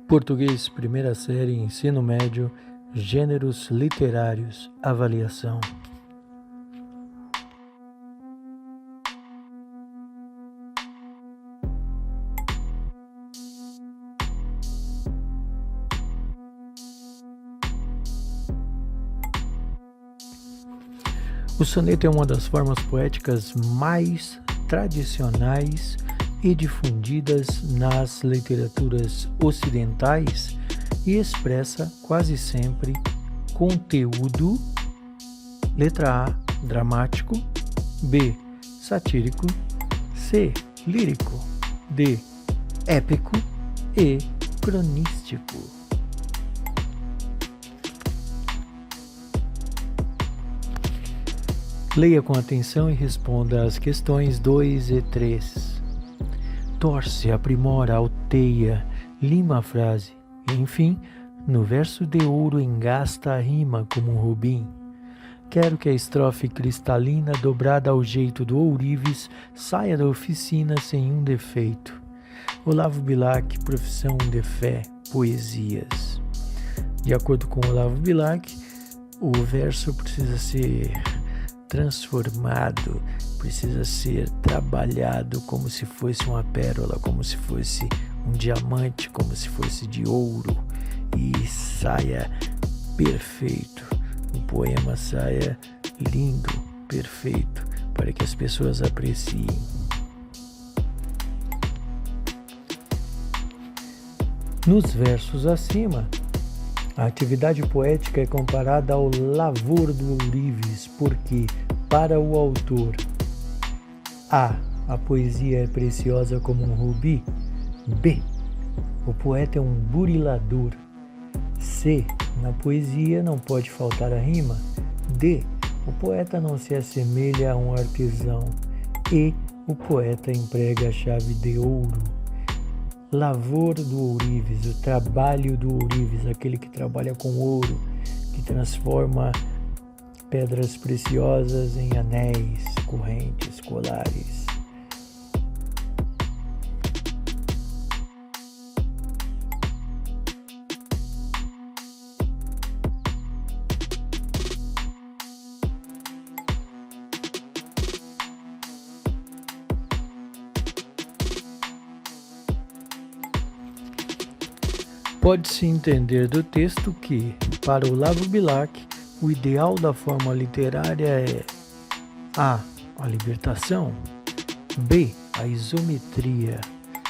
Português, primeira série, ensino médio, gêneros literários, avaliação. O soneto é uma das formas poéticas mais tradicionais e difundidas nas literaturas ocidentais e expressa quase sempre conteúdo, letra A, dramático, B, satírico, C, lírico, D, épico e cronístico. Leia com atenção e responda às questões 2 e 3. Torce, aprimora, alteia, lima a frase. Enfim, no verso de ouro engasta a rima como um rubim. Quero que a estrofe cristalina, dobrada ao jeito do ourives, saia da oficina sem um defeito. Olavo Bilac, profissão de fé, poesias. De acordo com Olavo Bilac, o verso precisa ser transformado, precisa ser trabalhado como se fosse uma pérola, como se fosse um diamante, como se fosse de ouro, e saia perfeito, o poema saia lindo, perfeito, para que as pessoas apreciem. Nos versos acima, a atividade poética é comparada ao lavor do ourives, porque, para o autor, A poesia é preciosa como um rubi. B, o poeta é um burilador. C, na poesia não pode faltar a rima. D, o poeta não se assemelha a um artesão. E, o poeta emprega a chave de ouro. Lavor do ourives, o trabalho do ourives, aquele que trabalha com ouro, que transforma pedras preciosas em anéis, correntes, colares. Pode-se entender do texto que, para Olavo Bilac, o ideal da forma literária é A, a libertação, B, a isometria,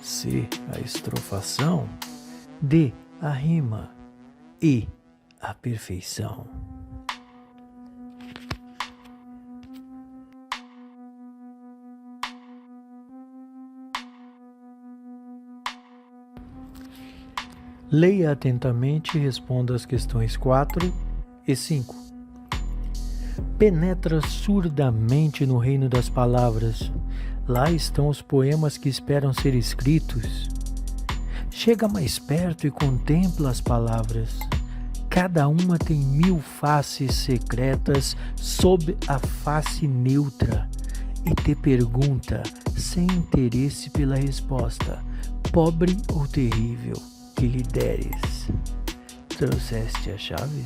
C, a estrofação, D, a rima e a perfeição. Leia atentamente e responda às questões 4 e 5. Penetra surdamente no reino das palavras. Lá estão os poemas que esperam ser escritos. Chega mais perto e contempla as palavras. Cada uma tem 1000 faces secretas sob a face neutra e te pergunta, sem interesse pela resposta, pobre ou terrível, que lhe deres. Trouxeste a chave?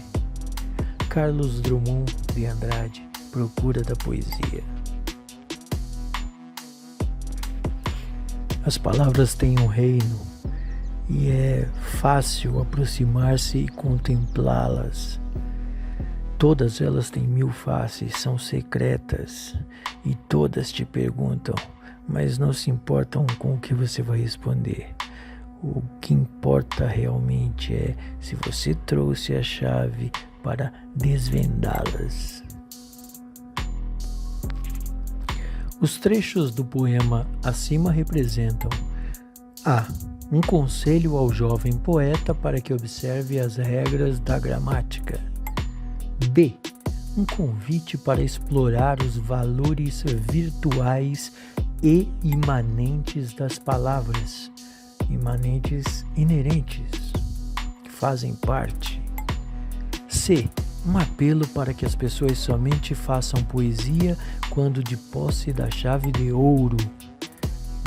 Carlos Drummond de Andrade, Procura da Poesia. As palavras têm um reino e é fácil aproximar-se e contemplá-las. Todas elas têm 1000 faces, são secretas e todas te perguntam, mas não se importam com o que você vai responder. O que importa realmente é se você trouxe a chave para desvendá-las. Os trechos do poema acima representam A, um conselho ao jovem poeta para que observe as regras da gramática. B, um convite para explorar os valores virtuais e imanentes das palavras. Imanentes inerentes, que fazem parte. C, um apelo para que as pessoas somente façam poesia quando de posse da chave de ouro.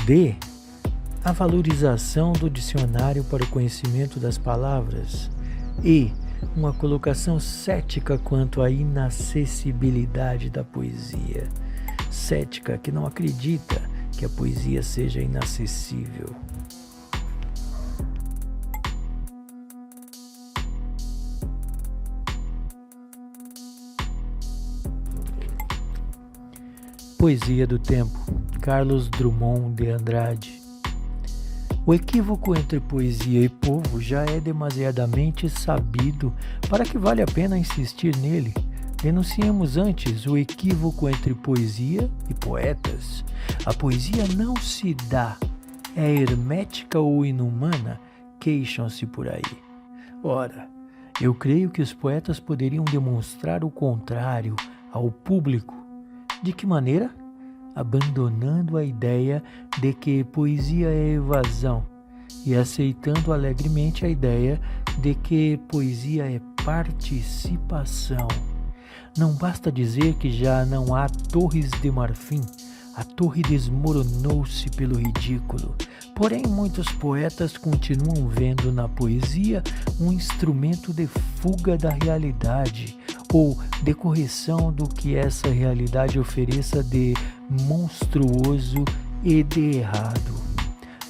D, a valorização do dicionário para o conhecimento das palavras e uma colocação cética quanto à inacessibilidade da poesia. Cética que não acredita que a poesia seja inacessível. Poesia do Tempo, Carlos Drummond de Andrade. O equívoco entre poesia e povo já é demasiadamente sabido para que vale a pena insistir nele. Denunciemos antes o equívoco entre poesia e poetas. A poesia não se dá, é hermética ou inumana, queixam-se por aí. Ora, eu creio que os poetas poderiam demonstrar o contrário ao público. De que maneira? Abandonando a ideia de que poesia é evasão e aceitando alegremente a ideia de que poesia é participação. Não basta dizer que já não há torres de marfim, a torre desmoronou-se pelo ridículo. Porém, muitos poetas continuam vendo na poesia um instrumento de fuga da realidade, ou de correção do que essa realidade ofereça de monstruoso e de errado.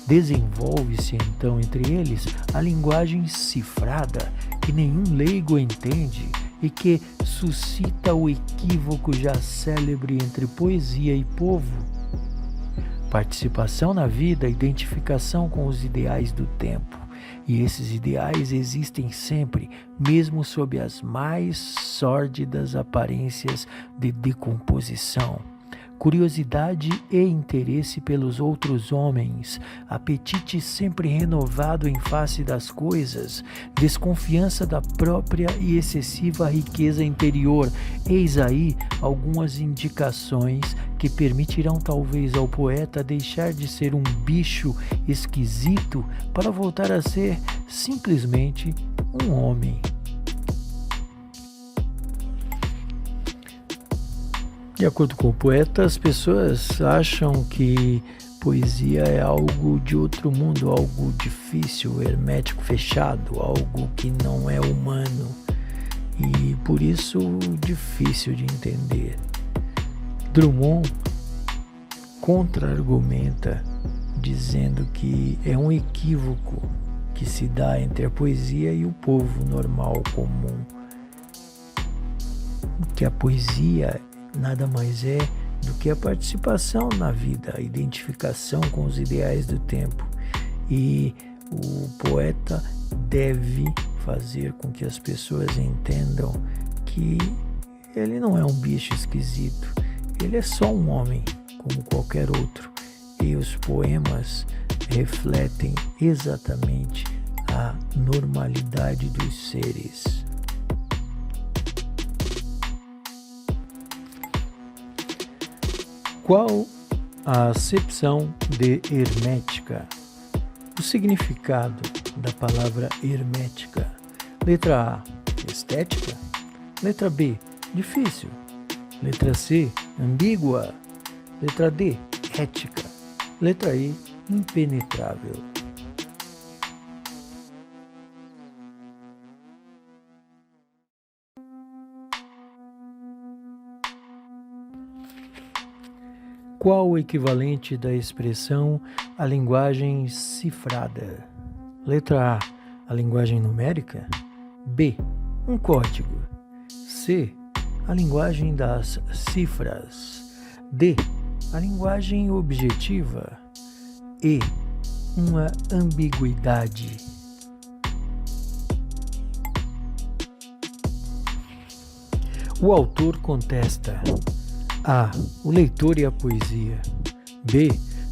Desenvolve-se então entre eles a linguagem cifrada, que nenhum leigo entende e que suscita o equívoco já célebre entre poesia e povo. Participação na vida, identificação com os ideais do tempo. E esses ideais existem sempre, mesmo sob as mais sórdidas aparências de decomposição. Curiosidade e interesse pelos outros homens, apetite sempre renovado em face das coisas, desconfiança da própria e excessiva riqueza interior. Eis aí algumas indicações que permitirão talvez ao poeta deixar de ser um bicho esquisito para voltar a ser simplesmente um homem. De acordo com o poeta, as pessoas acham que poesia é algo de outro mundo, algo difícil, hermético, fechado, algo que não é humano e por isso difícil de entender. Drummond contra-argumenta dizendo que é um equívoco que se dá entre a poesia e o povo normal, comum. Que a poesia nada mais é do que a participação na vida, a identificação com os ideais do tempo. E o poeta deve fazer com que as pessoas entendam que ele não é um bicho esquisito, ele é só um homem, como qualquer outro. E os poemas refletem exatamente a normalidade dos seres. Qual a acepção de hermética? O significado da palavra hermética. Letra A, estética. Letra B, difícil. Letra C, ambígua. Letra D, ética. Letra E, impenetrável. Qual o equivalente da expressão a linguagem cifrada? Letra A, a linguagem numérica. B, um código. C, a linguagem das cifras. D, a linguagem objetiva. E, uma ambiguidade. O autor contesta: A, o leitor e a poesia. B,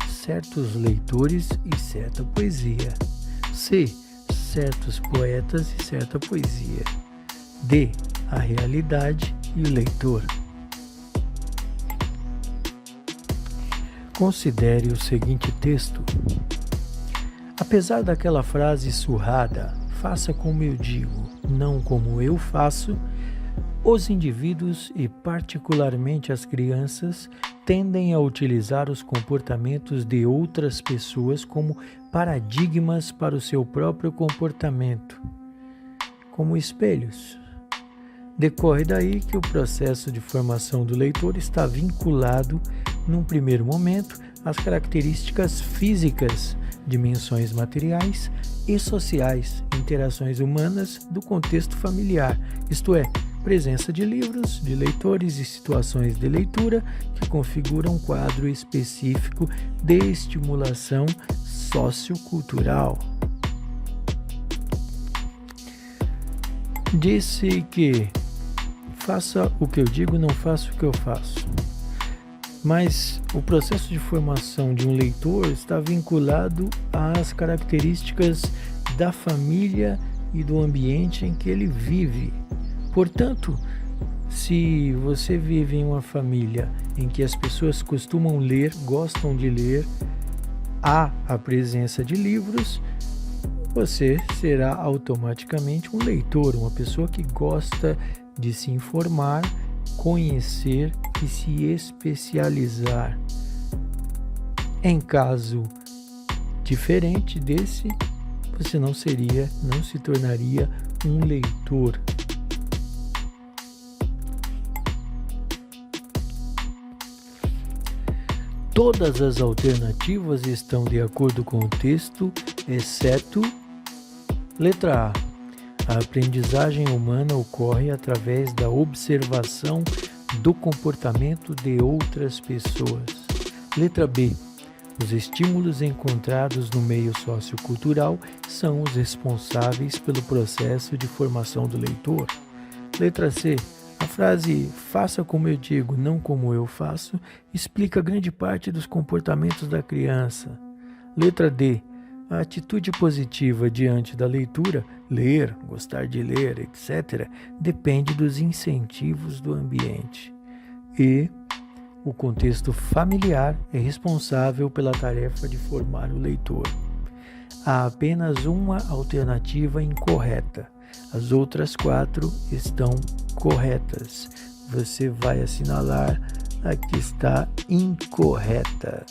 certos leitores e certa poesia. C, certos poetas e certa poesia. D, a realidade e o leitor. Considere o seguinte texto. Apesar daquela frase surrada, faça como eu digo, não como eu faço, os indivíduos e particularmente as crianças tendem a utilizar os comportamentos de outras pessoas como paradigmas para o seu próprio comportamento, como espelhos. Decorre daí que o processo de formação do leitor está vinculado, num primeiro momento, às características físicas, dimensões materiais e sociais, interações humanas do contexto familiar, isto é, presença de livros, de leitores e situações de leitura que configuram um quadro específico de estimulação sociocultural. Disse que faça o que eu digo, não faça o que eu faço. Mas o processo de formação de um leitor está vinculado às características da família e do ambiente em que ele vive. Portanto, se você vive em uma família em que as pessoas costumam ler, gostam de ler, há a presença de livros, você será automaticamente um leitor, uma pessoa que gosta de se informar, conhecer e se especializar. Em caso diferente desse, você não se tornaria um leitor. Todas as alternativas estão de acordo com o texto, exceto letra A. A aprendizagem humana ocorre através da observação do comportamento de outras pessoas. Letra B. Os estímulos encontrados no meio sociocultural são os responsáveis pelo processo de formação do leitor. Letra C. A frase "faça como eu digo, não como eu faço" explica grande parte dos comportamentos da criança. Letra D. A atitude positiva diante da leitura, ler, gostar de ler, etc., depende dos incentivos do ambiente. E o contexto familiar é responsável pela tarefa de formar o leitor. Há apenas uma alternativa incorreta. As outras 4 estão corretas. Você vai assinalar a que está incorreta.